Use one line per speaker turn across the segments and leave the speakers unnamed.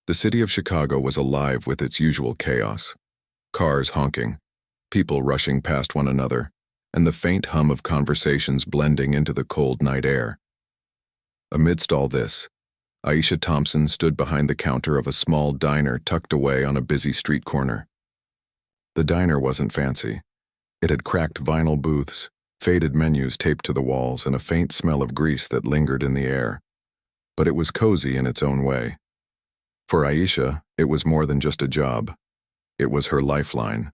The city of Chicago was alive with its usual chaos. Cars honking, people rushing past one another, and the faint hum of conversations blending into the cold night air. Amidst all this, Aisha Thompson stood behind the counter of a small diner tucked away on a busy street corner. The diner wasn't fancy. It had cracked vinyl booths, faded menus taped to the walls, and a faint smell of grease that lingered in the air. But it was cozy in its own way. For Aisha, it was more than just a job. It was her lifeline.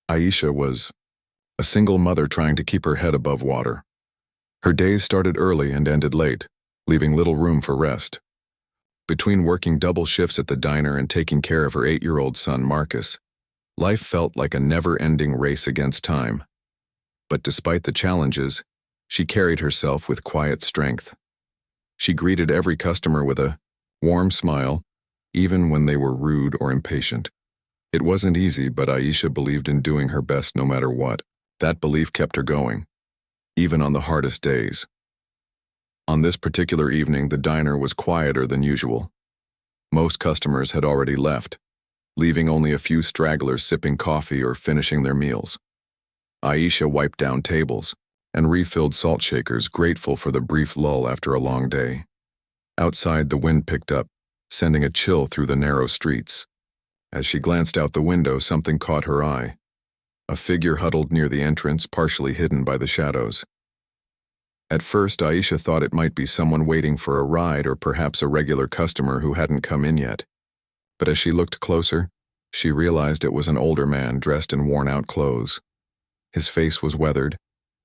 Aisha was a single mother trying to keep her head above water. Her days started early and ended late, leaving little room for rest. Between working double shifts at the diner and taking care of her 8-year-old son, Marcus, life felt like a never-ending race against time. But despite the challenges, she carried herself with quiet strength. She greeted every customer with a warm smile, even when they were rude or impatient. It wasn't easy, but Aisha believed in doing her best no matter what. That belief kept her going, even on the hardest days. On this particular evening, the diner was quieter than usual. Most customers had already left, leaving only a few stragglers sipping coffee or finishing their meals. Aisha wiped down tables and refilled salt shakers, grateful for the brief lull after a long day. Outside, the wind picked up, sending a chill through the narrow streets. As she glanced out the window, something caught her eye. A figure huddled near the entrance, partially hidden by the shadows. At first, Aisha thought it might be someone waiting for a ride or perhaps a regular customer who hadn't come in yet. But as she looked closer, she realized it was an older man dressed in worn-out clothes. His face was weathered,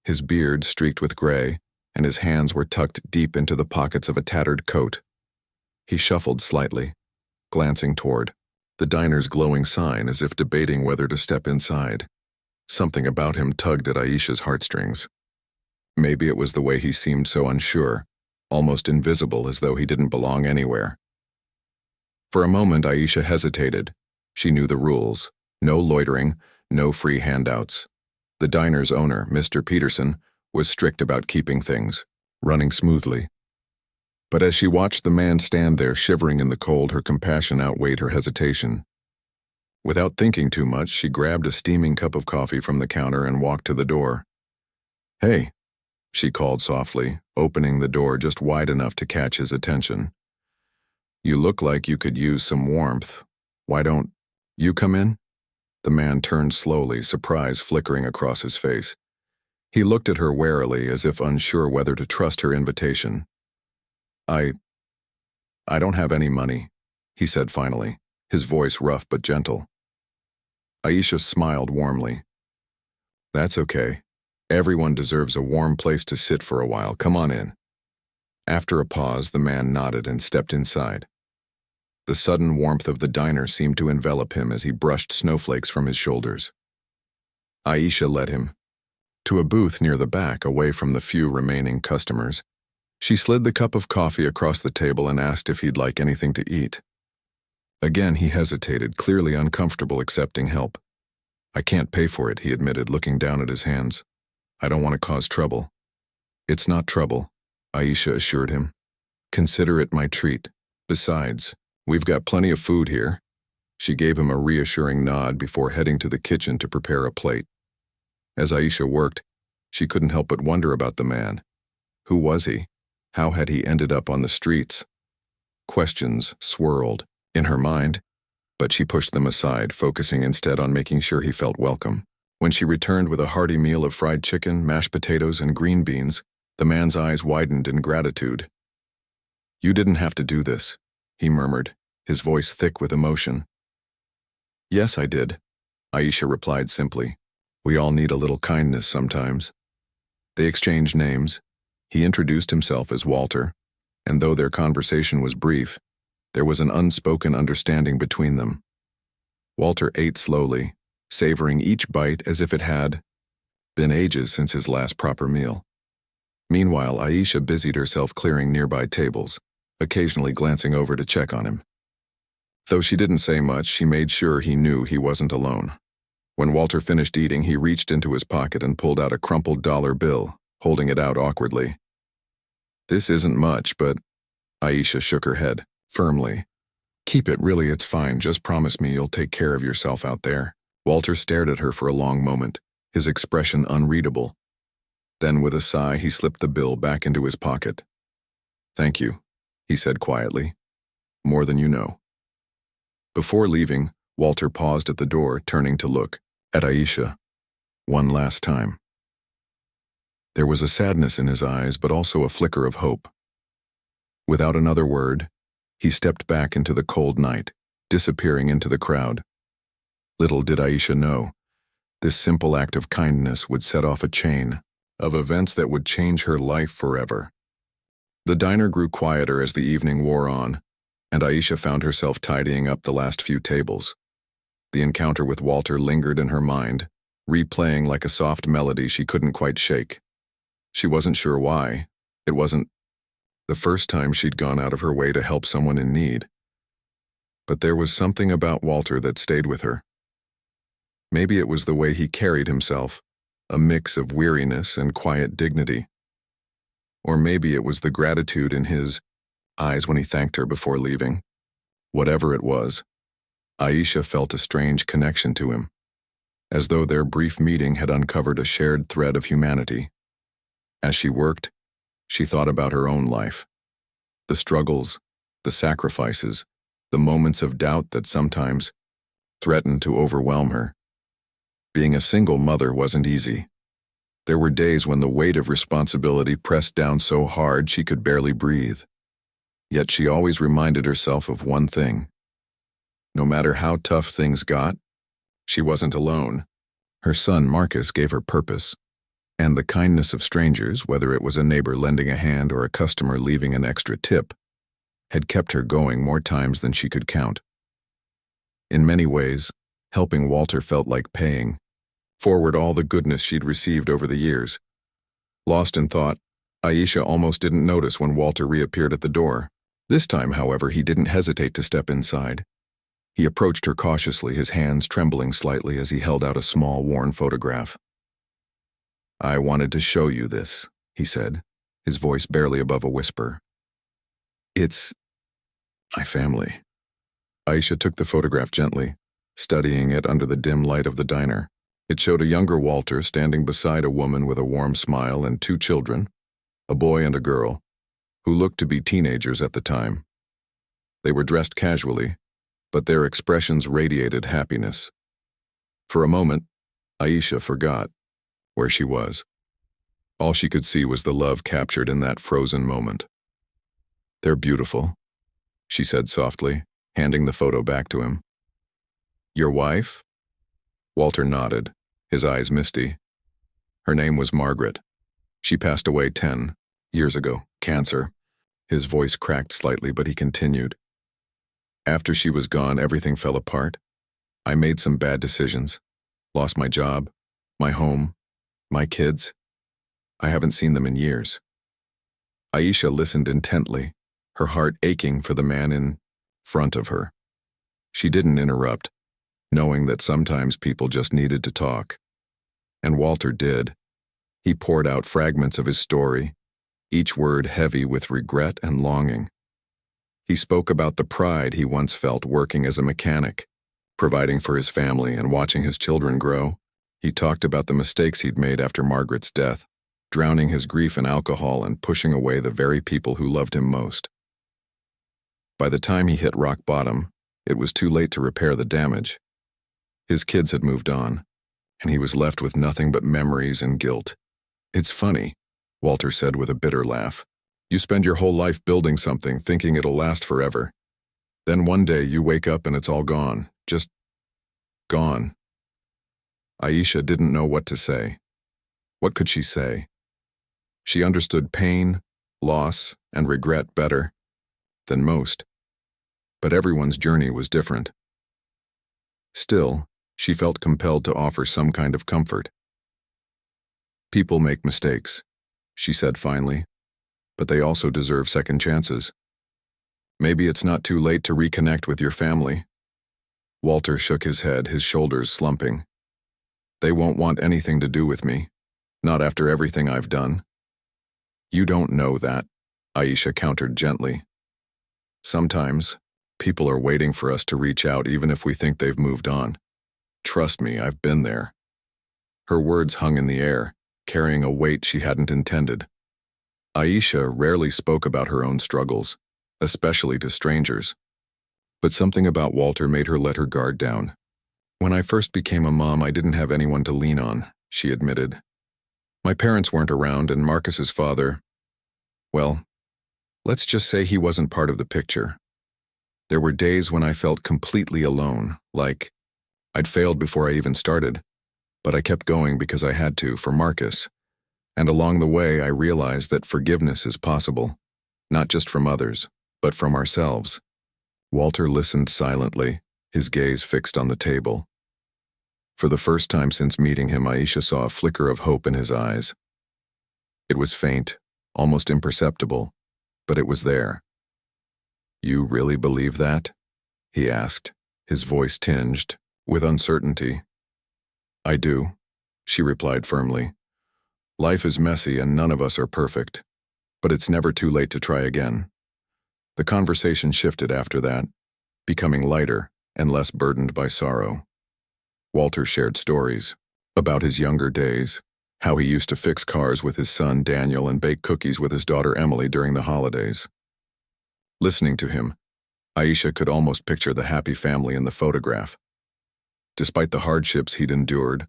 his beard streaked with gray, and his hands were tucked deep into the pockets of a tattered coat. He shuffled slightly, glancing toward the diner's glowing sign as if debating whether to step inside. Something about him tugged at Aisha's heartstrings. Maybe it was the way he seemed so unsure, almost invisible, as though he didn't belong anywhere. For a moment, Aisha hesitated. She knew the rules. No loitering, no free handouts. The diner's owner, Mr. Peterson, was strict about keeping things running smoothly. But as she watched the man stand there shivering in the cold, her compassion outweighed her hesitation. Without thinking too much, she grabbed a steaming cup of coffee from the counter and walked to the door. "Hey," she called softly, opening the door just wide enough to catch his attention. "You look like you could use some warmth. Why don't you come in?" The man turned slowly, surprise flickering across his face. He looked at her warily, as if unsure whether to trust her invitation. I don't have any money," he said finally, his voice rough but gentle. Aisha smiled warmly. "That's okay. Everyone deserves a warm place to sit for a while. Come on in." After a pause, the man nodded and stepped inside. The sudden warmth of the diner seemed to envelop him as he brushed snowflakes from his shoulders. Aisha led him to a booth near the back, away from the few remaining customers. She slid the cup of coffee across the table and asked if he'd like anything to eat. Again, he hesitated, clearly uncomfortable accepting help. "I can't pay for it," he admitted, looking down at his hands. "I don't want to cause trouble." "It's not trouble," Aisha assured him. "Consider it my treat. Besides, we've got plenty of food here." She gave him a reassuring nod before heading to the kitchen to prepare a plate. As Aisha worked, she couldn't help but wonder about the man. Who was he? How had he ended up on the streets? Questions swirled in her mind, but she pushed them aside, focusing instead on making sure he felt welcome. When she returned with a hearty meal of fried chicken, mashed potatoes, and green beans, the man's eyes widened in gratitude. "You didn't have to do this," he murmured, his voice thick with emotion. "Yes, I did," Aisha replied simply. "We all need a little kindness sometimes." They exchanged names. He introduced himself as Walter, and though their conversation was brief, there was an unspoken understanding between them. Walter ate slowly, savoring each bite as if it had been ages since his last proper meal. Meanwhile, Aisha busied herself clearing nearby tables, occasionally glancing over to check on him. Though she didn't say much, she made sure he knew he wasn't alone. When Walter finished eating, he reached into his pocket and pulled out a crumpled dollar bill, holding it out awkwardly. "This isn't much, but..." Aisha shook her head, firmly. Keep it, really, it's fine. Just promise me you'll take care of yourself out there. Walter stared at her for a long moment, his expression unreadable. Then, with a sigh, he slipped the bill back into his pocket. Thank you, he said quietly. More than you know. Before leaving, Walter paused at the door, turning to look at Aisha one last time. There was a sadness in his eyes, but also a flicker of hope. Without another word, he stepped back into the cold night, disappearing into the crowd. Little did Aisha know, this simple act of kindness would set off a chain of events that would change her life forever. The diner grew quieter as the evening wore on, and Aisha found herself tidying up the last few tables. The encounter with Walter lingered in her mind, replaying like a soft melody she couldn't quite shake. She wasn't sure why. It wasn't the first time she'd gone out of her way to help someone in need. But there was something about Walter that stayed with her. Maybe it was the way he carried himself, a mix of weariness and quiet dignity. Or maybe it was the gratitude in his eyes when he thanked her before leaving. Whatever it was, Aisha felt a strange connection to him, as though their brief meeting had uncovered a shared thread of humanity. As she worked, she thought about her own life, the struggles, the sacrifices, the moments of doubt that sometimes threatened to overwhelm her. Being a single mother wasn't easy. There were days when the weight of responsibility pressed down so hard she could barely breathe. Yet she always reminded herself of one thing. No matter how tough things got, she wasn't alone. Her son Marcus gave her purpose, and the kindness of strangers, whether it was a neighbor lending a hand or a customer leaving an extra tip, had kept her going more times than she could count. In many ways, helping Walter felt like paying forward all the goodness she'd received over the years. Lost in thought, Aisha almost didn't notice when Walter reappeared at the door. This time, however, he didn't hesitate to step inside. He approached her cautiously, his hands trembling slightly as he held out a small, worn photograph. "I wanted to show you this," he said, his voice barely above a whisper. "It's my family." Aisha took the photograph gently, studying it under the dim light of the diner. It showed a younger Walter standing beside a woman with a warm smile and two children, a boy and a girl, who looked to be teenagers at the time. They were dressed casually, but their expressions radiated happiness. For a moment, Aisha forgot where she was. All she could see was the love captured in that frozen moment. "They're beautiful," she said softly, handing the photo back to him. "Your wife?" Walter nodded, his eyes misty. "Her name was Margaret. She passed away 10 years ago, cancer." His voice cracked slightly, but he continued. "After she was gone, everything fell apart. I made some bad decisions. Lost my job, my home, my kids. I haven't seen them in years." Aisha listened intently, her heart aching for the man in front of her. She didn't interrupt, knowing that sometimes people just needed to talk. And Walter did. He poured out fragments of his story, each word heavy with regret and longing. He spoke about the pride he once felt working as a mechanic, providing for his family and watching his children grow. He talked about the mistakes he'd made after Margaret's death, drowning his grief in alcohol and pushing away the very people who loved him most. By the time he hit rock bottom, it was too late to repair the damage. His kids had moved on, and he was left with nothing but memories and guilt. "It's funny," Walter said with a bitter laugh. "You spend your whole life building something, thinking it'll last forever. Then one day you wake up and it's all gone, just gone." Aisha didn't know what to say. What could she say? She understood pain, loss, and regret better than most. But everyone's journey was different. Still, she felt compelled to offer some kind of comfort. "People make mistakes," she said finally, "but they also deserve second chances. Maybe it's not too late to reconnect with your family." Walter shook his head, his shoulders slumping. "They won't want anything to do with me, not after everything I've done." "You don't know that," Aisha countered gently. "Sometimes People are waiting for us to reach out even if we think they've moved on. Trust me, I've been there. Her words hung in the air, carrying a weight she hadn't intended. Aisha rarely spoke about her own struggles, especially to strangers. But something about Walter made her let her guard down. When I first became a mom, I didn't have anyone to lean on, she admitted. My parents weren't around, and Marcus's father, well, let's just say he wasn't part of the picture. There were days when I felt completely alone, like I'd failed before I even started, but I kept going because I had to for Marcus. And along the way, I realized that forgiveness is possible, not just from others, but from ourselves. Walter listened silently, his gaze fixed on the table. For the first time since meeting him, Aisha saw a flicker of hope in his eyes. It was faint, almost imperceptible, but it was there. "You really believe that?" he asked, his voice tinged with uncertainty. "I do," she replied firmly. "Life is messy and none of us are perfect, but it's never too late to try again." The conversation shifted after that, becoming lighter and less burdened by sorrow. Walter shared stories about his younger days, how he used to fix cars with his son Daniel and bake cookies with his daughter Emily during the holidays. Listening to him, Aisha could almost picture the happy family in the photograph. Despite the hardships he'd endured,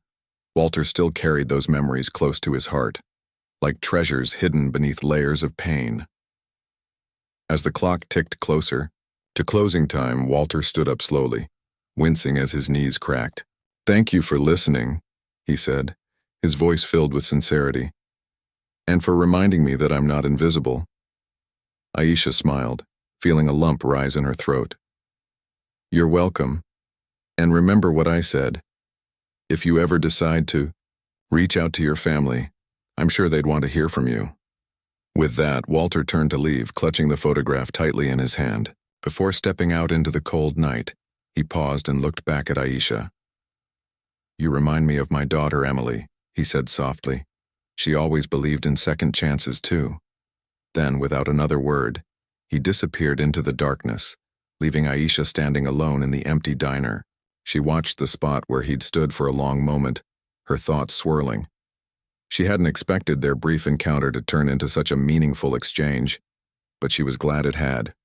Walter still carried those memories close to his heart, like treasures hidden beneath layers of pain. As the clock ticked closer to closing time, Walter stood up slowly, wincing as his knees cracked. "Thank you for listening," he said, his voice filled with sincerity. "And for reminding me that I'm not invisible." Aisha smiled, feeling a lump rise in her throat. "You're welcome. And remember what I said. If you ever decide to reach out to your family, I'm sure they'd want to hear from you." With that, Walter turned to leave, clutching the photograph tightly in his hand. Before stepping out into the cold night, he paused and looked back at Aisha. "You remind me of my daughter, Emily," he said softly. "She always believed in second chances, too." Then, without another word, he disappeared into the darkness, leaving Aisha standing alone in the empty diner. She watched the spot where he'd stood for a long moment, her thoughts swirling. She hadn't expected their brief encounter to turn into such a meaningful exchange, but she was glad it had.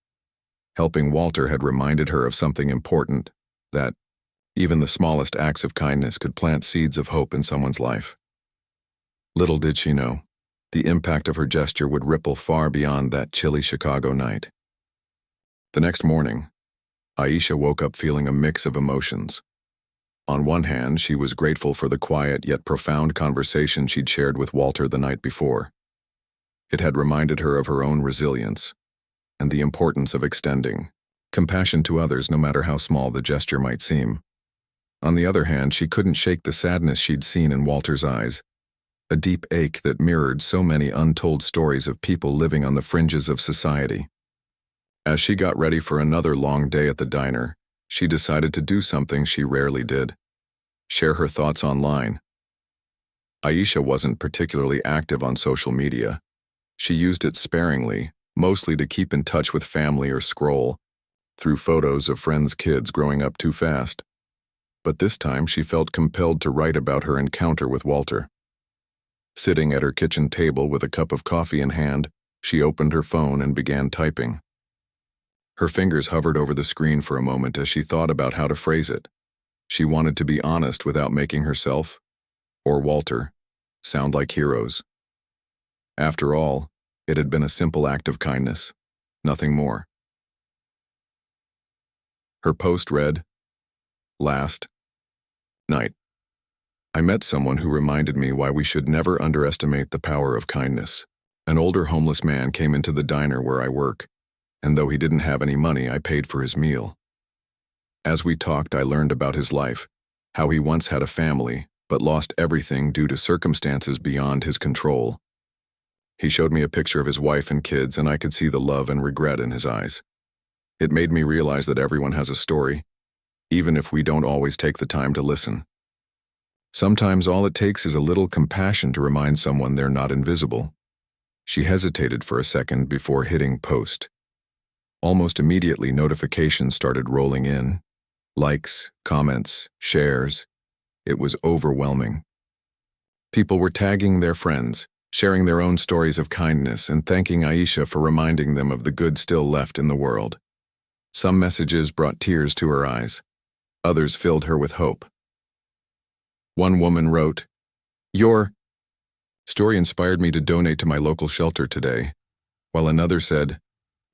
Helping Walter had reminded her of something important, that even the smallest acts of kindness could plant seeds of hope in someone's life. Little did she know, the impact of her gesture would ripple far beyond that chilly Chicago night. The next morning, Aisha woke up feeling a mix of emotions. On one hand, she was grateful for the quiet yet profound conversation she'd shared with Walter the night before. It had reminded her of her own resilience and the importance of extending compassion to others, no matter how small the gesture might seem. On the other hand, she couldn't shake the sadness she'd seen in Walter's eyes, a deep ache that mirrored so many untold stories of people living on the fringes of society. As she got ready for another long day at the diner, she decided to do something she rarely did: share her thoughts online. Aisha wasn't particularly active on social media. She used it sparingly, mostly to keep in touch with family or scroll through photos of friends' kids growing up too fast. But this time she felt compelled to write about her encounter with Walter. Sitting at her kitchen table with a cup of coffee in hand, she opened her phone and began typing. Her fingers hovered over the screen for a moment as she thought about how to phrase it. She wanted to be honest without making herself, or Walter, sound like heroes. After all, it had been a simple act of kindness, nothing more. Her post read, "Last night, I met someone who reminded me why we should never underestimate the power of kindness. An older homeless man came into the diner where I work, and though he didn't have any money, I paid for his meal. As we talked, I learned about his life, how he once had a family, but lost everything due to circumstances beyond his control. He showed me a picture of his wife and kids, and I could see the love and regret in his eyes. It made me realize that everyone has a story, even if we don't always take the time to listen. Sometimes all it takes is a little compassion to remind someone they're not invisible." She hesitated for a second before hitting post. Almost immediately, notifications started rolling in. Likes, comments, shares. It was overwhelming. People were tagging their friends, sharing their own stories of kindness, and thanking Aisha for reminding them of the good still left in the world. Some messages brought tears to her eyes. Others filled her with hope. One woman wrote, "Your story inspired me to donate to my local shelter today," while another said,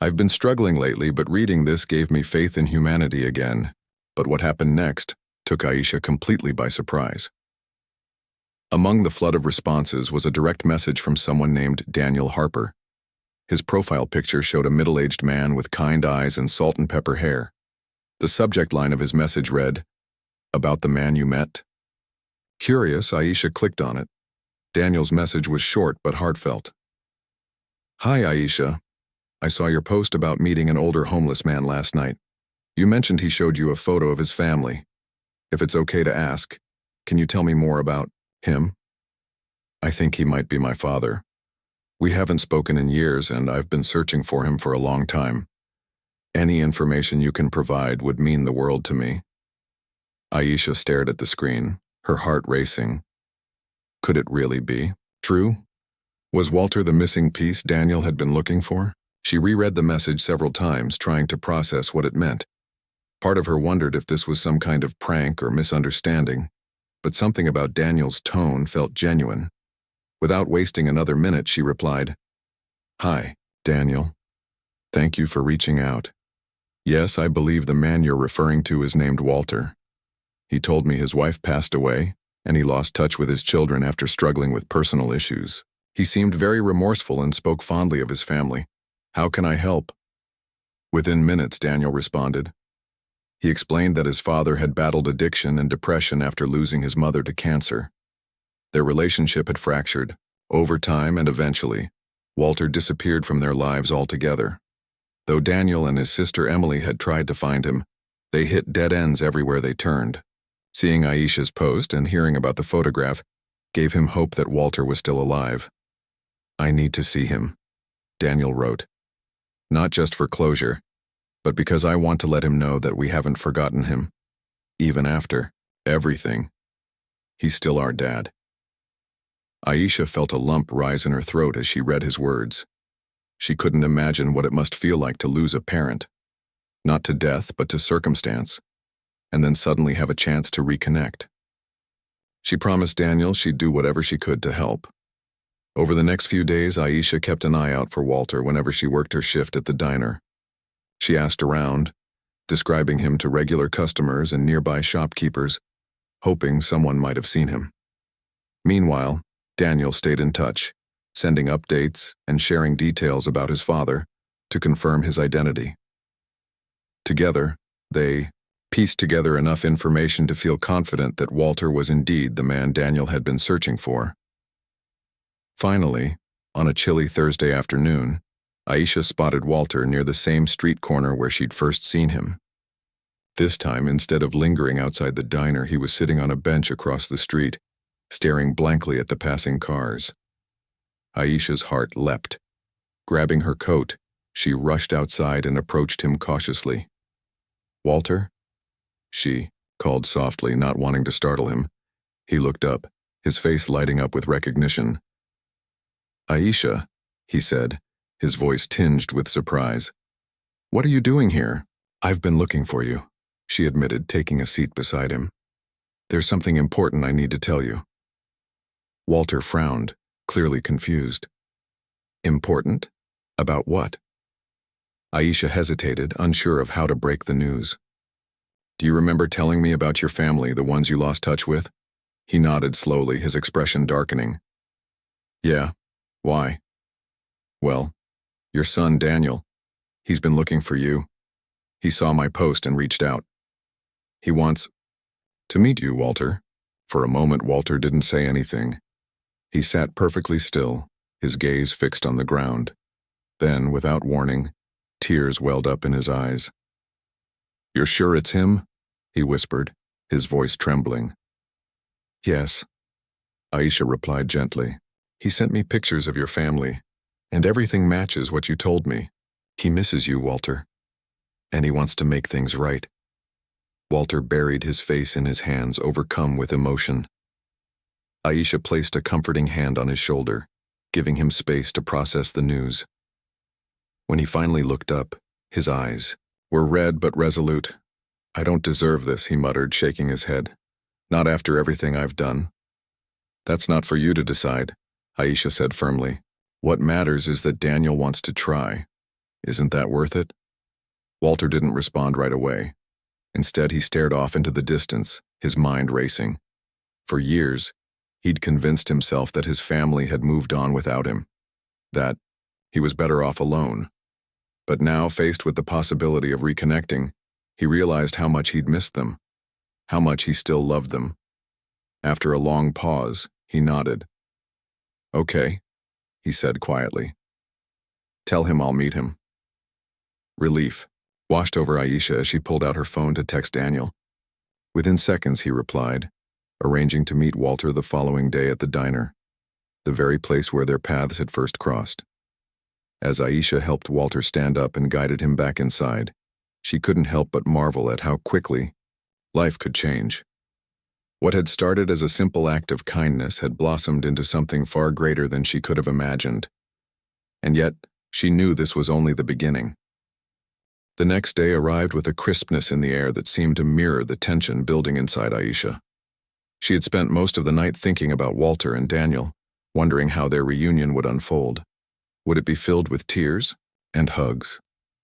"I've been struggling lately, but reading this gave me faith in humanity again." But what happened next took Aisha completely by surprise. Among the flood of responses was a direct message from someone named Daniel Harper. His profile picture showed a middle-aged man with kind eyes and salt and pepper hair. The subject line of his message read, "About the man you met?" Curious, Aisha clicked on it. Daniel's message was short but heartfelt. "Hi, Aisha. I saw your post about meeting an older homeless man last night. You mentioned he showed you a photo of his family. If it's okay to ask, can you tell me more about him? I think he might be my father. We haven't spoken in years, and I've been searching for him for a long time. Any information you can provide would mean the world to me." Aisha stared at the screen, her heart racing. Could it really be true? Was Walter the missing piece Daniel had been looking for? She reread the message several times, trying to process what it meant. Part of her wondered if this was some kind of prank or misunderstanding, but something about Daniel's tone felt genuine. Without wasting another minute, she replied, "Hi, Daniel. Thank you for reaching out. Yes, I believe the man you're referring to is named Walter. He told me his wife passed away, and he lost touch with his children after struggling with personal issues. He seemed very remorseful and spoke fondly of his family. How can I help?" Within minutes, Daniel responded. He explained that his father had battled addiction and depression after losing his mother to cancer. Their relationship had fractured. Over time and eventually, Walter disappeared from their lives altogether. Though Daniel and his sister Emily had tried to find him, they hit dead ends everywhere they turned. Seeing Aisha's post and hearing about the photograph gave him hope that Walter was still alive. "I need to see him," Daniel wrote. "Not just for closure, but because I want to let him know that we haven't forgotten him. Even after everything, he's still our dad." Aisha felt a lump rise in her throat as she read his words. She couldn't imagine what it must feel like to lose a parent. Not to death, but to circumstance, and then suddenly have a chance to reconnect. She promised Daniel she'd do whatever she could to help. Over the next few days, Aisha kept an eye out for Walter whenever she worked her shift at the diner. She asked around, describing him to regular customers and nearby shopkeepers, hoping someone might have seen him. Meanwhile, Daniel stayed in touch, sending updates and sharing details about his father to confirm his identity. Together, they pieced together enough information to feel confident that Walter was indeed the man Daniel had been searching for. Finally, on a chilly Thursday afternoon, Aisha spotted Walter near the same street corner where she'd first seen him. This time, instead of lingering outside the diner, he was sitting on a bench across the street, staring blankly at the passing cars. Aisha's heart leapt. Grabbing her coat, she rushed outside and approached him cautiously. "Walter?" she called softly, not wanting to startle him. He looked up, his face lighting up with recognition. "Aisha," he said, his voice tinged with surprise. "What are you doing here?" "I've been looking for you," she admitted, taking a seat beside him. "There's something important I need to tell you." Walter frowned, clearly confused. "Important? About what?" Aisha hesitated, unsure of how to break the news. "Do you remember telling me about your family, the ones you lost touch with?" He nodded slowly, his expression darkening. "Yeah. Why?" "Well, your son, Daniel. He's been looking for you. He saw my post and reached out. He wants to meet you, Walter." For a moment, Walter didn't say anything. He sat perfectly still, his gaze fixed on the ground. Then, without warning, tears welled up in his eyes. "You're sure it's him?" he whispered, his voice trembling. "Yes," Aisha replied gently. "He sent me pictures of your family, and everything matches what you told me. He misses you, Walter." and he wants to make things right. Walter buried his face in his hands, overcome with emotion. Aisha placed a comforting hand on his shoulder, giving him space to process the news. When he finally looked up, his eyes were red but resolute. "I don't deserve this," he muttered, shaking his head. "Not after everything I've done." "That's not for you to decide," Aisha said firmly. "What matters is that Daniel wants to try. Isn't that worth it?" Walter didn't respond right away. Instead, he stared off into the distance, his mind racing. For years, he'd convinced himself that his family had moved on without him, that he was better off alone. But now, faced with the possibility of reconnecting, he realized how much he'd missed them, how much he still loved them. After a long pause, he nodded. "Okay," he said quietly. "Tell him I'll meet him." Relief washed over Aisha as she pulled out her phone to text Daniel. Within seconds, he replied, arranging to meet Walter the following day at the diner, the very place where their paths had first crossed. As Aisha helped Walter stand up and guided him back inside, she couldn't help but marvel at how quickly life could change. What had started as a simple act of kindness had blossomed into something far greater than she could have imagined. And yet, she knew this was only the beginning. The next day arrived with a crispness in the air that seemed to mirror the tension building inside Aisha. She had spent most of the night thinking about Walter and Daniel, wondering how their reunion would unfold. Would it be filled with tears and hugs,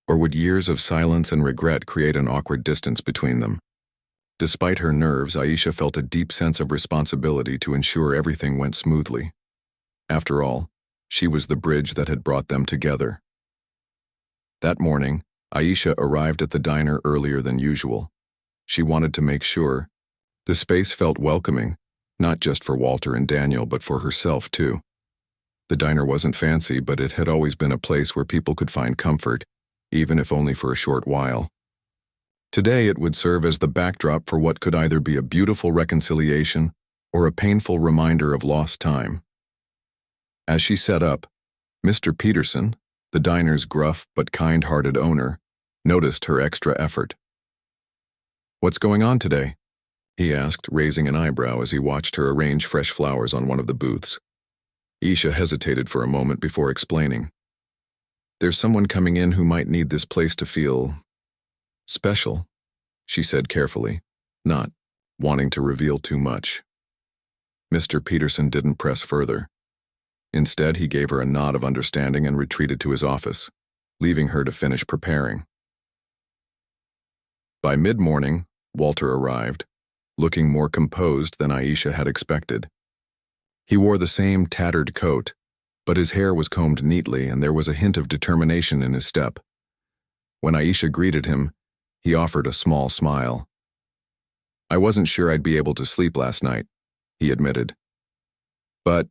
or would years of silence and regret create an awkward distance between them? Despite her nerves, Aisha felt a deep sense of responsibility to ensure everything went smoothly. After all, she was the bridge that had brought them together. That morning, Aisha arrived at the diner earlier than usual. She wanted to make sure the space felt welcoming, not just for Walter and Daniel, but for herself too. The diner wasn't fancy, but it had always been a place where people could find comfort, even if only for a short while. Today it would serve as the backdrop for what could either be a beautiful reconciliation or a painful reminder of lost time. As she sat up, Mr. Peterson, the diner's gruff but kind-hearted owner, noticed her extra effort. "What's going on today?" he asked, raising an eyebrow as he watched her arrange fresh flowers on one of the booths. Aisha hesitated for a moment before explaining. "There's someone coming in who might need this place to feel special," she said carefully, not wanting to reveal too much. Mr. Peterson didn't press further. Instead, he gave her a nod of understanding and retreated to his office, leaving her to finish preparing. By mid-morning, Walter arrived, looking more composed than Aisha had expected. He wore the same tattered coat, but his hair was combed neatly and there was a hint of determination in his step. When Aisha greeted him, he offered a small smile. "I wasn't sure I'd be able to sleep last night," he admitted. "But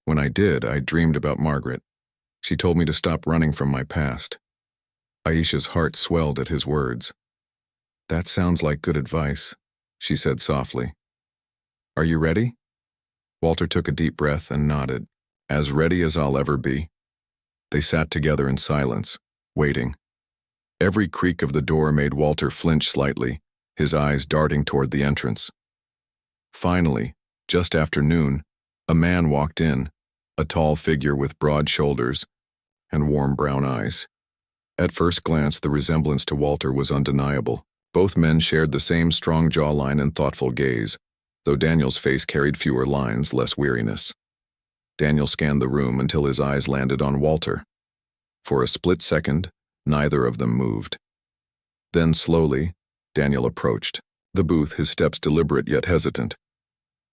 when I did, I dreamed about Margaret. She told me to stop running from my past." Aisha's heart swelled at his words. "That sounds like good advice," she said softly. "Are you ready?" Walter took a deep breath and nodded. "As ready as I'll ever be." They sat together in silence, waiting. Every creak of the door made Walter flinch slightly, his eyes darting toward the entrance. Finally, just after noon, a man walked in, a tall figure with broad shoulders and warm brown eyes. At first glance, the resemblance to Walter was undeniable. Both men shared the same strong jawline and thoughtful gaze, though Daniel's face carried fewer lines, less weariness. Daniel scanned the room until his eyes landed on Walter. For a split second, neither of them moved. Then slowly, Daniel approached the booth, his steps deliberate yet hesitant.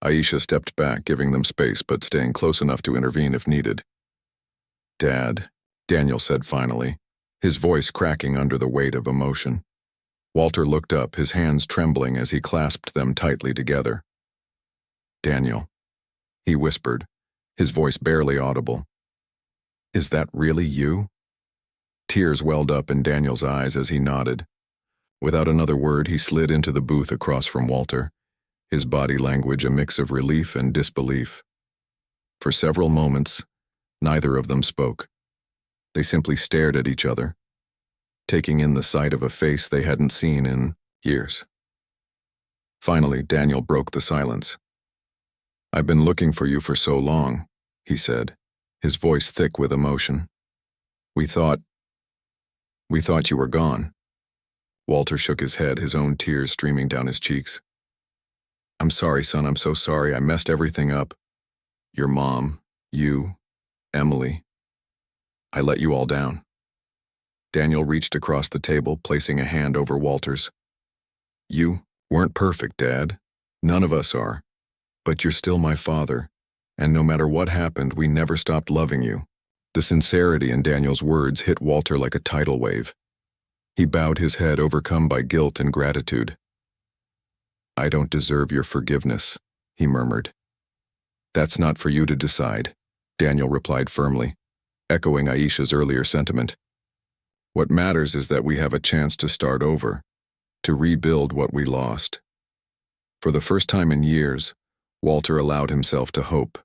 Aisha stepped back, giving them space but staying close enough to intervene if needed. "Dad," Daniel said finally, his voice cracking under the weight of emotion. Walter looked up, his hands trembling as he clasped them tightly together. "Daniel," he whispered, his voice barely audible. "Is that really you?" Tears welled up in Daniel's eyes as he nodded. Without another word, he slid into the booth across from Walter, his body language a mix of relief and disbelief. For several moments, neither of them spoke. They simply stared at each other. taking in the sight of a face they hadn't seen in years. Finally, Daniel broke the silence. "I've been looking for you for so long," he said, his voice thick with emotion. We thought you were gone." Walter shook his head, his own tears streaming down his cheeks. "I'm sorry, son, I'm so sorry. I messed everything up. Your mom, you, Emily. I let you all down." Daniel reached across the table, placing a hand over Walter's. "You weren't perfect, Dad. None of us are. But you're still my father, and no matter what happened, we never stopped loving you." The sincerity in Daniel's words hit Walter like a tidal wave. He bowed his head, overcome by guilt and gratitude. "I don't deserve your forgiveness," he murmured. "That's not for you to decide," Daniel replied firmly, echoing Aisha's earlier sentiment. "What matters is that we have a chance to start over, to rebuild what we lost." For the first time in years, Walter allowed himself to hope.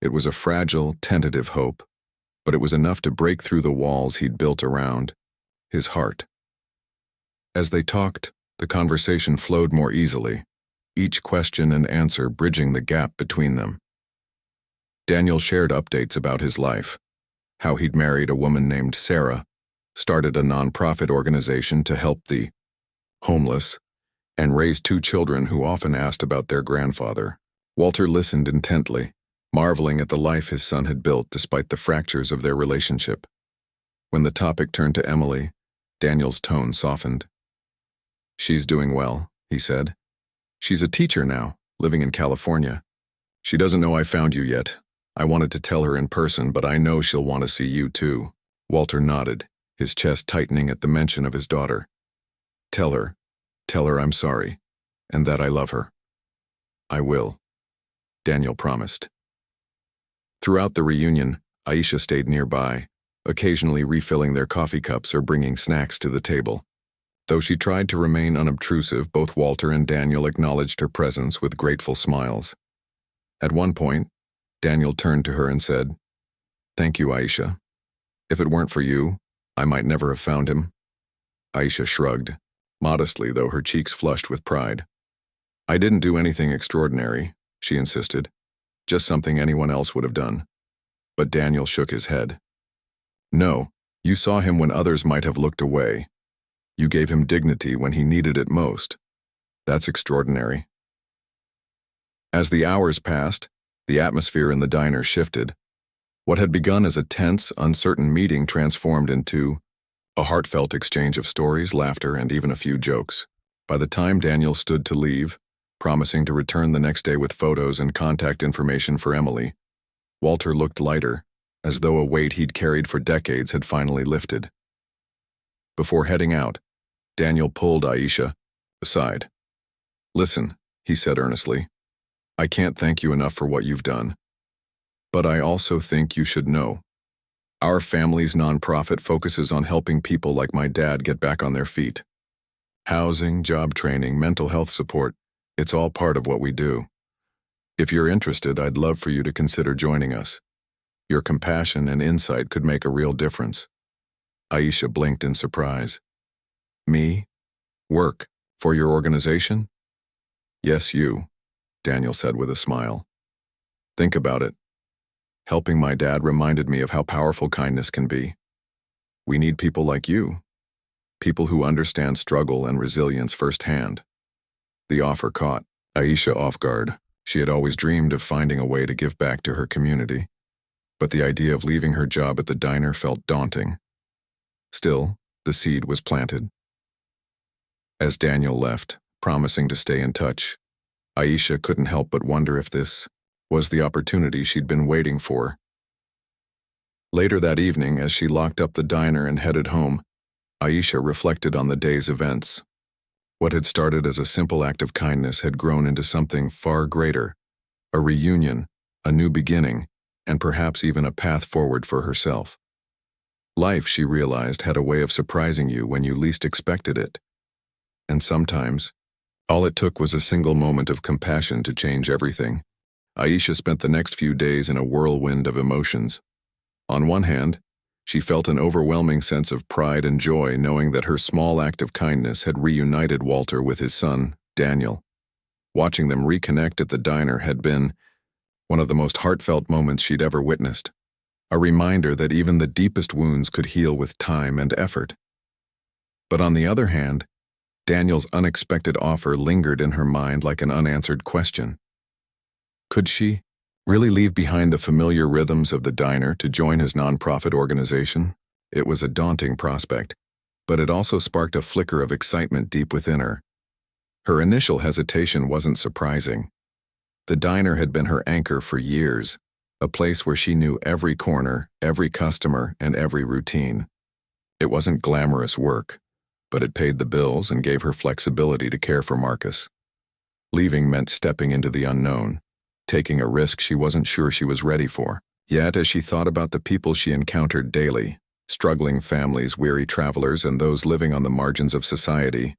It was a fragile, tentative hope, but it was enough to break through the walls he'd built around his heart. As they talked, the conversation flowed more easily, each question and answer bridging the gap between them. Daniel shared updates about his life, how he'd married a woman named Sarah, started a nonprofit organization to help the homeless, and raised 2 children who often asked about their grandfather. Walter listened intently, marveling at the life his son had built despite the fractures of their relationship. When the topic turned to Emily, Daniel's tone softened. "She's doing well," he said. "She's a teacher now, living in California. She doesn't know I found you yet. I wanted to tell her in person, but I know she'll want to see you too." Walter nodded, his chest tightening at the mention of his daughter. Tell her I'm sorry, and that I love her." "I will," Daniel promised. Throughout the reunion, Aisha stayed nearby, occasionally refilling their coffee cups or bringing snacks to the table. Though she tried to remain unobtrusive, both Walter and Daniel acknowledged her presence with grateful smiles. At one point, Daniel turned to her and said, "Thank you, Aisha. If it weren't for you, I might never have found him." Aisha shrugged, modestly though her cheeks flushed with pride. "I didn't do anything extraordinary," she insisted, "just something anyone else would have done." But Daniel shook his head. "No, you saw him when others might have looked away. You gave him dignity when he needed it most. That's extraordinary." As the hours passed, the atmosphere in the diner shifted. What had begun as a tense, uncertain meeting transformed into a heartfelt exchange of stories, laughter, and even a few jokes. By the time Daniel stood to leave, promising to return the next day with photos and contact information for Emily, Walter looked lighter, as though a weight he'd carried for decades had finally lifted. Before heading out, Daniel pulled Aisha aside. "Listen," he said earnestly, "I can't thank you enough for what you've done. But I also think you should know. Our family's nonprofit focuses on helping people like my dad get back on their feet. Housing, job training, mental health support, it's all part of what we do. If you're interested, I'd love for you to consider joining us. Your compassion and insight could make a real difference." Aisha blinked in surprise. "Me? Work? For your organization?" "Yes, you," Daniel said with a smile. "Think about it. Helping my dad reminded me of how powerful kindness can be. We need people like you. People who understand struggle and resilience firsthand." The offer caught Aisha off guard. She had always dreamed of finding a way to give back to her community, but the idea of leaving her job at the diner felt daunting. Still, the seed was planted. As Daniel left, promising to stay in touch, Aisha couldn't help but wonder if this was the opportunity she'd been waiting for. Later that evening, as she locked up the diner and headed home, Aisha reflected on the day's events. What had started as a simple act of kindness had grown into something far greater, a reunion, a new beginning, and perhaps even a path forward for herself. Life, she realized, had a way of surprising you when you least expected it. And sometimes, all it took was a single moment of compassion to change everything. Aisha spent the next few days in a whirlwind of emotions. On one hand, She felt an overwhelming sense of pride and joy knowing that her small act of kindness had reunited Walter with his son, Daniel. Watching them reconnect at the diner had been one of the most heartfelt moments she'd ever witnessed, a reminder that even the deepest wounds could heal with time and effort. But on the other hand, Daniel's unexpected offer lingered in her mind like an unanswered question. Could she really leave behind the familiar rhythms of the diner to join his nonprofit organization? It was a daunting prospect, but it also sparked a flicker of excitement deep within her. Her initial hesitation wasn't surprising. The diner had been her anchor for years, a place where she knew every corner, every customer, and every routine. It wasn't glamorous work, but it paid the bills and gave her flexibility to care for Marcus. Leaving meant stepping into the unknown, taking a risk she wasn't sure she was ready for. Yet, as she thought about the people she encountered daily, struggling families, weary travelers, and those living on the margins of society,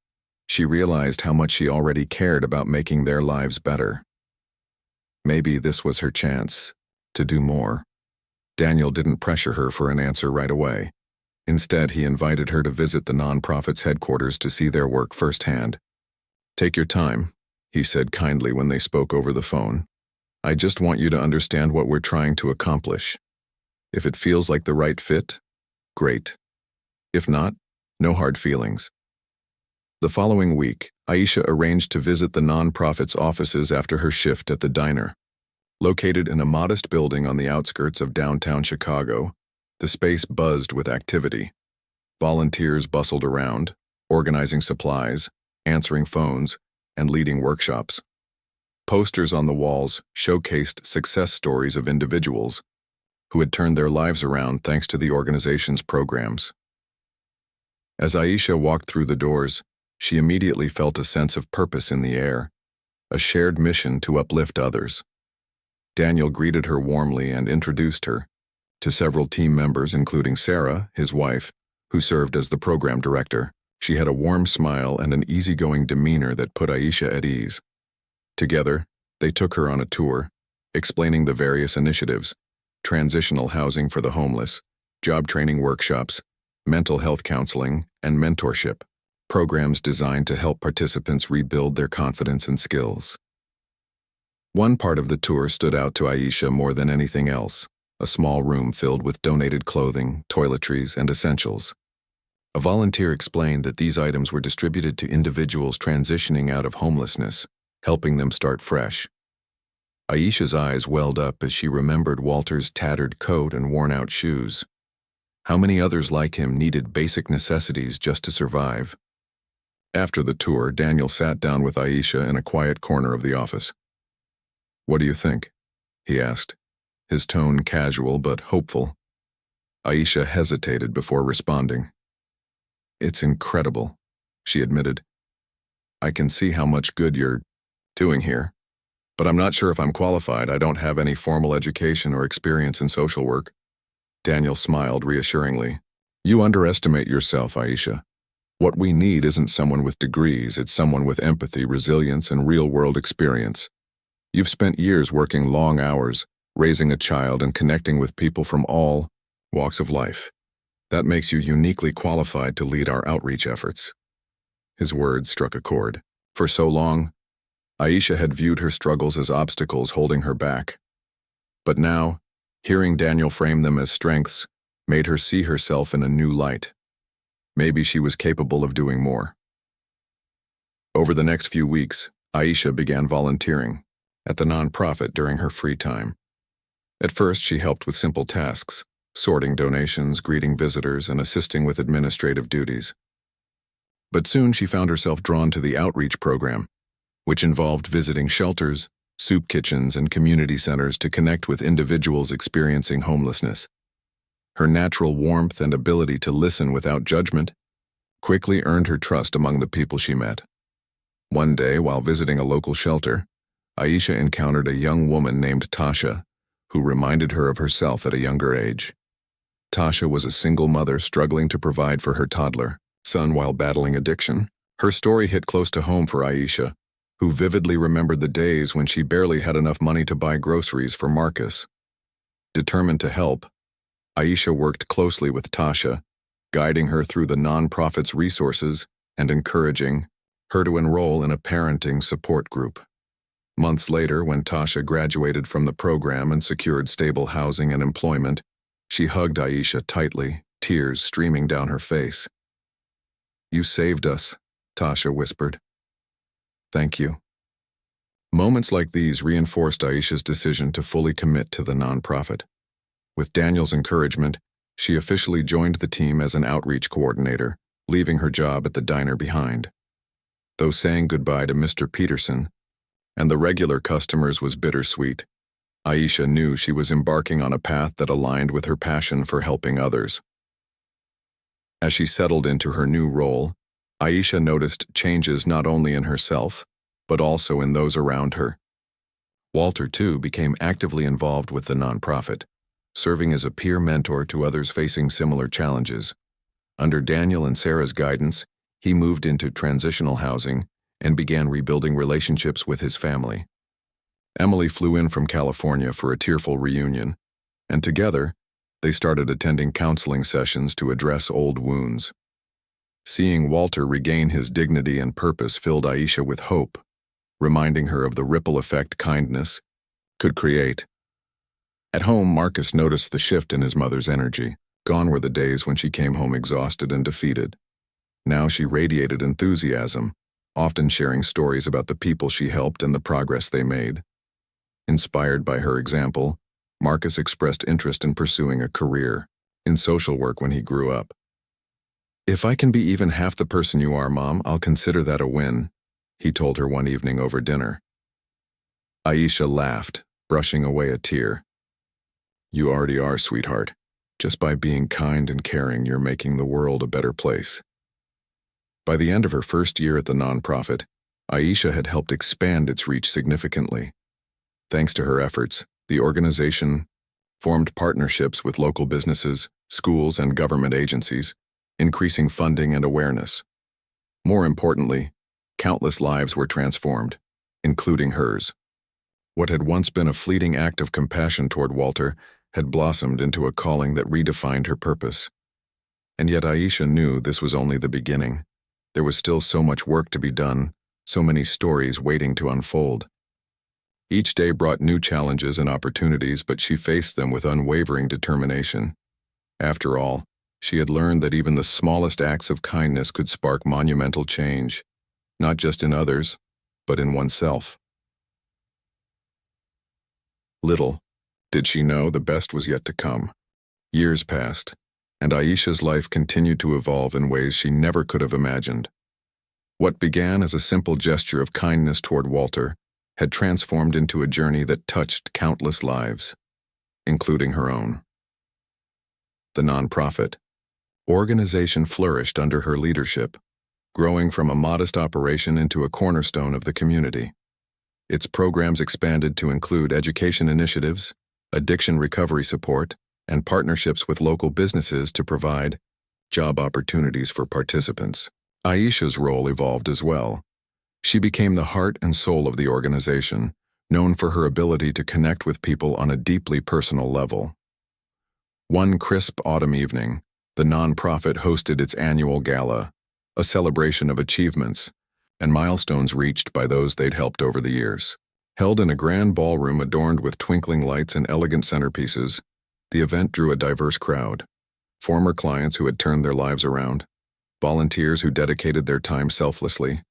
she realized how much she already cared about making their lives better. Maybe this was her chance to do more. Daniel didn't pressure her for an answer right away. Instead, he invited her to visit the nonprofit's headquarters to see their work firsthand. "Take your time," he said kindly when they spoke over the phone. "I just want you to understand what we're trying to accomplish. If it feels like the right fit, great. If not, no hard feelings." The following week, Aisha arranged to visit the nonprofit's offices after her shift at the diner. Located in a modest building on the outskirts of downtown Chicago, the space buzzed with activity. Volunteers bustled around, organizing supplies, answering phones, and leading workshops. Posters on the walls showcased success stories of individuals who had turned their lives around thanks to the organization's programs. As Aisha walked through the doors, she immediately felt a sense of purpose in the air, a shared mission to uplift others. Daniel greeted her warmly and introduced her to several team members, including Sarah, his wife, who served as the program director. She had a warm smile and an easygoing demeanor that put Aisha at ease. Together, they took her on a tour, explaining the various initiatives: transitional housing for the homeless, job training workshops, mental health counseling, and mentorship, programs designed to help participants rebuild their confidence and skills. One part of the tour stood out to Aisha more than anything else: a small room filled with donated clothing, toiletries, and essentials. A volunteer explained that these items were distributed to individuals transitioning out of homelessness, helping them start fresh. Aisha's eyes welled up as she remembered Walter's tattered coat and worn-out shoes. How many others like him needed basic necessities just to survive? After the tour, Daniel sat down with Aisha in a quiet corner of the office. "What do you think?" he asked, his tone casual but hopeful. Aisha hesitated before responding. "It's incredible," she admitted. "I can see how much good you're doing here, but I'm not sure if I'm qualified. I don't have any formal education or experience in social work." Daniel smiled reassuringly. "You underestimate yourself, Aisha. What we need isn't someone with degrees, it's someone with empathy, resilience, and real-world experience. You've spent years working long hours, raising a child, and connecting with people from all walks of life. That makes you uniquely qualified to lead our outreach efforts." His words struck a chord. For so long, Aisha had viewed her struggles as obstacles holding her back. But now, hearing Daniel frame them as strengths made her see herself in a new light. Maybe she was capable of doing more. Over the next few weeks, Aisha began volunteering at the nonprofit during her free time. At first, she helped with simple tasks, sorting donations, greeting visitors, and assisting with administrative duties. But soon she found herself drawn to the outreach program, which involved visiting shelters, soup kitchens, and community centers to connect with individuals experiencing homelessness. Her natural warmth and ability to listen without judgment quickly earned her trust among the people she met. One day, while visiting a local shelter, Aisha encountered a young woman named Tasha, who reminded her of herself at a younger age. Tasha was a single mother struggling to provide for her toddler son while battling addiction. Her story hit close to home for Aisha, who vividly remembered the days when she barely had enough money to buy groceries for Marcus. Determined to help, Aisha worked closely with Tasha, guiding her through the nonprofit's resources and encouraging her to enroll in a parenting support group. Months later, when Tasha graduated from the program and secured stable housing and employment, she hugged Aisha tightly, tears streaming down her face. "You saved us," Tasha whispered. "Thank you." Moments like these reinforced Aisha's decision to fully commit to the nonprofit. With Daniel's encouragement, she officially joined the team as an outreach coordinator, leaving her job at the diner behind. Though saying goodbye to Mr. Peterson and the regular customers was bittersweet, Aisha knew she was embarking on a path that aligned with her passion for helping others. As she settled into her new role, Aisha noticed changes not only in herself, but also in those around her. Walter, too, became actively involved with the nonprofit, serving as a peer mentor to others facing similar challenges. Under Daniel and Sarah's guidance, he moved into transitional housing and began rebuilding relationships with his family. Emily flew in from California for a tearful reunion, and together, they started attending counseling sessions to address old wounds. Seeing Walter regain his dignity and purpose filled Aisha with hope, reminding her of the ripple effect kindness could create. At home, Marcus noticed the shift in his mother's energy. Gone were the days when she came home exhausted and defeated. Now she radiated enthusiasm, often sharing stories about the people she helped and the progress they made. Inspired by her example, Marcus expressed interest in pursuing a career in social work when he grew up. "If I can be even half the person you are, Mom, I'll consider that a win," he told her one evening over dinner. Aisha laughed, brushing away a tear. "You already are, sweetheart. Just by being kind and caring, you're making the world a better place." By the end of her first year at the nonprofit, Aisha had helped expand its reach significantly. Thanks to her efforts, the organization formed partnerships with local businesses, schools, and government agencies, increasing funding and awareness. More importantly, countless lives were transformed, including hers. What had once been a fleeting act of compassion toward Walter had blossomed into a calling that redefined her purpose. And yet Aisha knew this was only the beginning. There was still so much work to be done, so many stories waiting to unfold. Each day brought new challenges and opportunities, but she faced them with unwavering determination. After all, she had learned that even the smallest acts of kindness could spark monumental change, not just in others, but in oneself. Little did she know the best was yet to come. Years passed, and Aisha's life continued to evolve in ways she never could have imagined. What began as a simple gesture of kindness toward Walter had transformed into a journey that touched countless lives, including her own. The nonprofit organization flourished under her leadership, growing from a modest operation into a cornerstone of the community. Its programs expanded to include education initiatives, addiction recovery support, and partnerships with local businesses to provide job opportunities for participants. Aisha's role evolved as well. She became the heart and soul of the organization, known for her ability to connect with people on a deeply personal level. One crisp autumn evening, the nonprofit hosted its annual gala, a celebration of achievements and milestones reached by those they'd helped over the years. Held in a grand ballroom adorned with twinkling lights and elegant centerpieces, the event drew a diverse crowd. Former clients who had turned their lives around, volunteers who dedicated their time selflessly,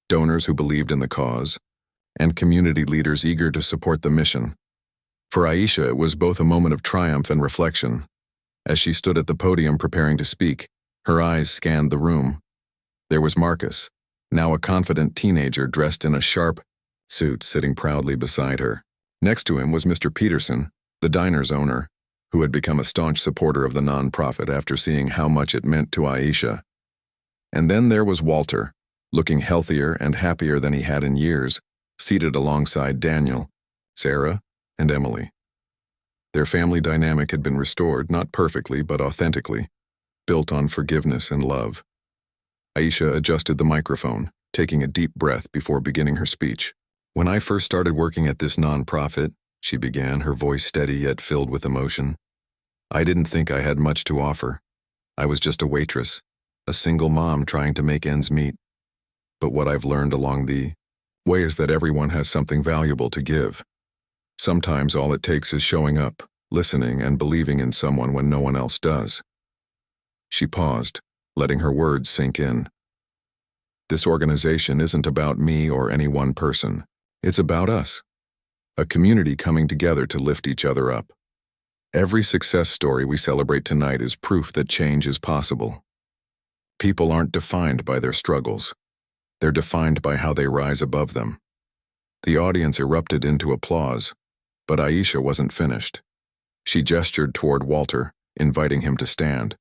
donors who believed in the cause, and community leaders eager to support the mission. For Aisha, it was both a moment of triumph and reflection. As she stood at the podium preparing to speak, her eyes scanned the room. There was Marcus, now a confident teenager dressed in a sharp suit, sitting proudly beside her. Next to him was Mr. Peterson, the diner's owner, who had become a staunch supporter of the nonprofit after seeing how much it meant to Aisha. And then there was Walter, looking healthier and happier than he had in years, seated alongside Daniel, Sarah, and Emily. Their family dynamic had been restored, not perfectly but authentically, built on forgiveness and love. Aisha adjusted the microphone, taking a deep breath before beginning her speech. "When I first started working at this nonprofit," she began, her voice steady yet filled with emotion, I didn't think I had much to offer. I was just a waitress, a single mom trying to make ends meet. But what I've learned along the way is that everyone has something valuable to give. Sometimes all it takes is showing up, listening, and believing in someone when no one else does. She paused, letting her words sink in. This organization isn't about me or any one person. It's about us. A community coming together to lift each other up. Every success story we celebrate tonight is proof that change is possible. People aren't defined by their struggles. They're defined by how they rise above them. The audience erupted into applause, but Aisha wasn't finished. She gestured toward Walter, inviting him to stand.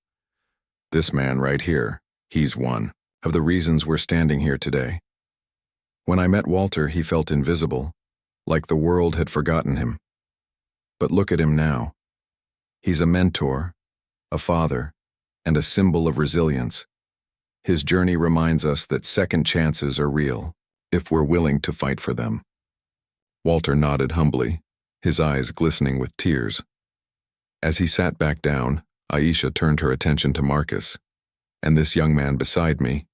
This man right here, he's one of the reasons we're standing here today. When I met Walter, he felt invisible, like the world had forgotten him. But look at him now. He's a mentor, a father, and a symbol of resilience. His journey reminds us that second chances are real, if we're willing to fight for them. Walter nodded humbly, his eyes glistening with tears. As he sat back down, Aisha turned her attention to Marcus. And this young man beside me,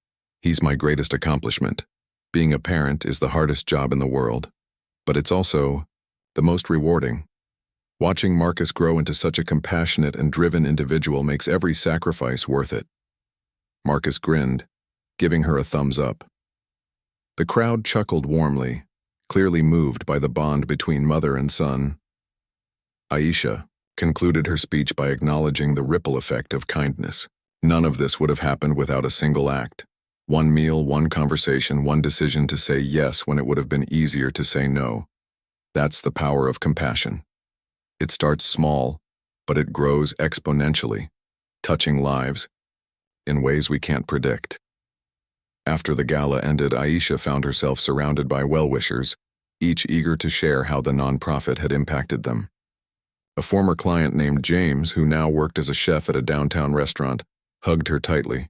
he's my greatest accomplishment. Being a parent is the hardest job in the world, but it's also the most rewarding. Watching Marcus grow into such a compassionate and driven individual makes every sacrifice worth it. Marcus grinned, giving her a thumbs up. The crowd chuckled warmly, clearly moved by the bond between mother and son. Aisha concluded her speech by acknowledging the ripple effect of kindness. None of this would have happened without a single act. One meal, one conversation, one decision to say yes when it would have been easier to say no. That's the power of compassion. It starts small, but it grows exponentially, touching lives in ways we can't predict. After the gala ended, Aisha found herself surrounded by well-wishers, each eager to share how the nonprofit had impacted them. A former client named James, who now worked as a chef at a downtown restaurant, hugged her tightly.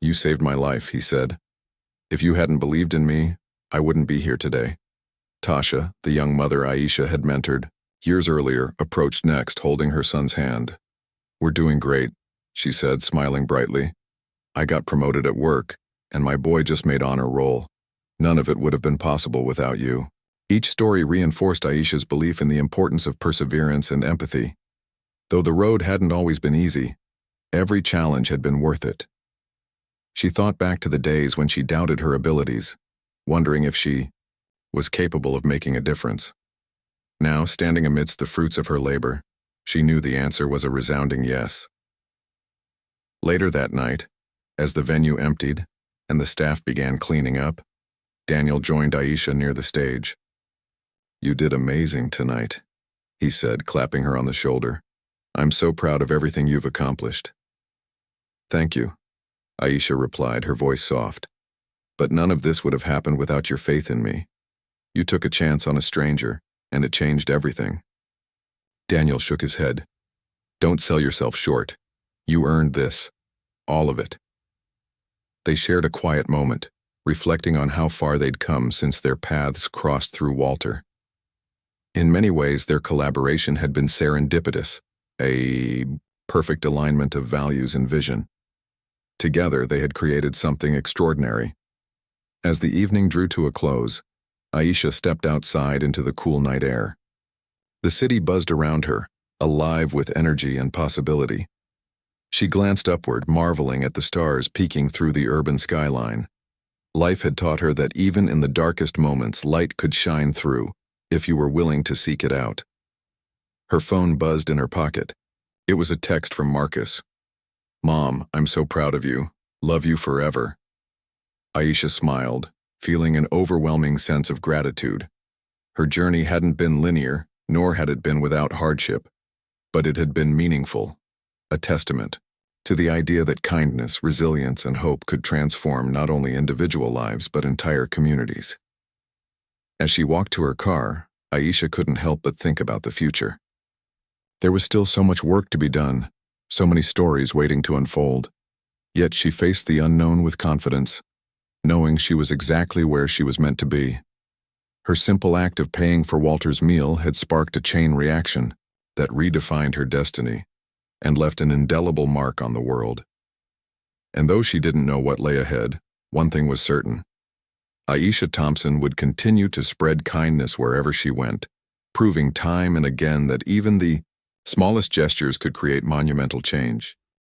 "You saved my life," he said. "If you hadn't believed in me, I wouldn't be here today." Tasha, the young mother Aisha had mentored years earlier, approached next, holding her son's hand. "We're doing great," she said, smiling brightly. "I got promoted at work, and my boy just made honor roll. None of it would have been possible without you." Each story reinforced Aisha's belief in the importance of perseverance and empathy. Though the road hadn't always been easy, every challenge had been worth it. She thought back to the days when she doubted her abilities, wondering if she was capable of making a difference. Now, standing amidst the fruits of her labor, she knew the answer was a resounding yes. Later that night, as the venue emptied and the staff began cleaning up, Daniel joined Aisha near the stage. "You did amazing tonight," he said, clapping her on the shoulder. "I'm so proud of everything you've accomplished." "Thank you," Aisha replied, her voice soft. "But none of this would have happened without your faith in me. You took a chance on a stranger, and it changed everything." Daniel shook his head. "Don't sell yourself short. You earned this. All of it." They shared a quiet moment, reflecting on how far they'd come since their paths crossed through Walter. In many ways, their collaboration had been serendipitous, a perfect alignment of values and vision. Together, they had created something extraordinary. As the evening drew to a close, Aisha stepped outside into the cool night air. The city buzzed around her, alive with energy and possibility. She glanced upward, marveling at the stars peeking through the urban skyline. Life had taught her that even in the darkest moments, light could shine through, if you were willing to seek it out. Her phone buzzed in her pocket. It was a text from Marcus. "Mom, I'm so proud of you. Love you forever." Aisha smiled, feeling an overwhelming sense of gratitude. Her journey hadn't been linear, nor had it been without hardship, but it had been meaningful, a testament to the idea that kindness, resilience, and hope could transform not only individual lives but entire communities. As she walked to her car, Aisha couldn't help but think about the future. There was still so much work to be done, so many stories waiting to unfold. Yet she faced the unknown with confidence, knowing she was exactly where she was meant to be. Her simple act of paying for Walter's meal had sparked a chain reaction that redefined her destiny. and left an indelible mark on the world. And though she didn't know what lay ahead, one thing was certain. Aisha Thompson would continue to spread kindness wherever she went, proving time and again that even the smallest gestures could create monumental change.